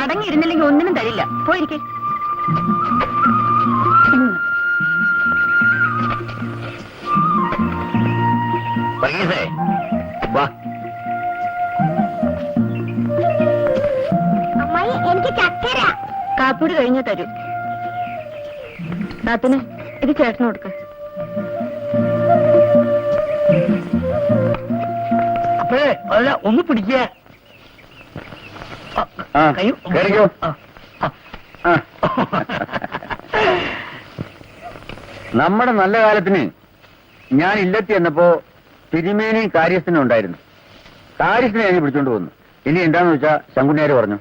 അടങ്ങിയിരുന്നില്ലെങ്കിൽ ഒന്നിനും തരില്ല. പോയിരിക്കേ. അമ്മായി എനിക്ക് ചക്കര. കാപ്പൂടി കഴിഞ്ഞേ തരൂ. താത്തിന് ഇത് ചേട്ടന് കൊടുക്ക. അപ്പോഴേ അല്ല ഒന്ന് പിടിക്കുക. നമ്മുടെ നല്ല കാലത്തിന് ഞാൻ ഇല്ലത്തി എന്നപ്പോ തിരുമേനി കാര്യസ്ഥനും ഉണ്ടായിരുന്നു. കാര്യസ്ഥനെ ഞാൻ പിടിച്ചോണ്ട് പോന്നു. ഇനി എന്താന്ന് വെച്ചാ ശങ്കുണ്ണിയാര് പറഞ്ഞു,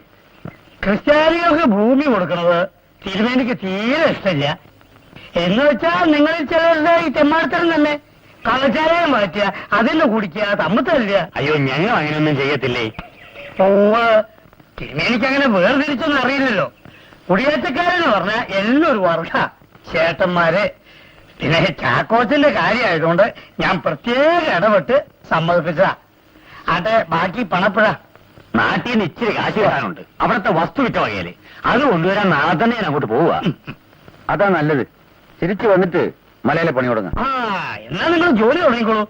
ക്രിസ്ത്യാനികൾക്ക് ഭൂമി കൊടുക്കുന്നത് തിരുമേനിക്ക് തീരെ ഇഷ്ടമില്ല. എന്ന് വെച്ചാൽ നിങ്ങളിൽ ചിലരുടെ ഈ തെമ്മാടത്തരം തന്നെ കള്ളച്ചാലയം മാറ്റുക, അതിന് കുടിക്കുക, തമ്മിൽ തരിക. അയ്യോ ഞങ്ങൾ അങ്ങനെയൊന്നും ചെയ്യത്തില്ലേ. തിരുമേനിക്ക് അങ്ങനെ വേർതിരിച്ചൊന്നും അറിയില്ലല്ലോ. കുടിയേറ്റക്കാരെന്ന് പറഞ്ഞാൽ എല്ലാം ഒരു വർഗ ചേട്ടന്മാരെ. പിന്നെ ചാക്കോച്ചന്റെ കാര്യമായതുകൊണ്ട് ഞാൻ പ്രത്യേക ഇടപെട്ട് സമ്മതിപ്പിച്ചതാ. ആട്ടെ ബാക്കി പണപ്പുഴ നാട്ടിൽ നിന്ന് ഇച്ചിരി കാശ് വരാനുണ്ട്. അവിടുത്തെ വസ്തു വിറ്റ വകയില് അത് കൊണ്ടുവരാൻ നാളെ തന്നെ ഞാൻ അങ്ങോട്ട് പോവുക. അതാ നല്ലത്. തിരിച്ചു വന്നിട്ട് മലയിലെ പണി തുടങ്ങാം. എന്നാ നിങ്ങൾ ജോലി തുടങ്ങിക്കോളൂ.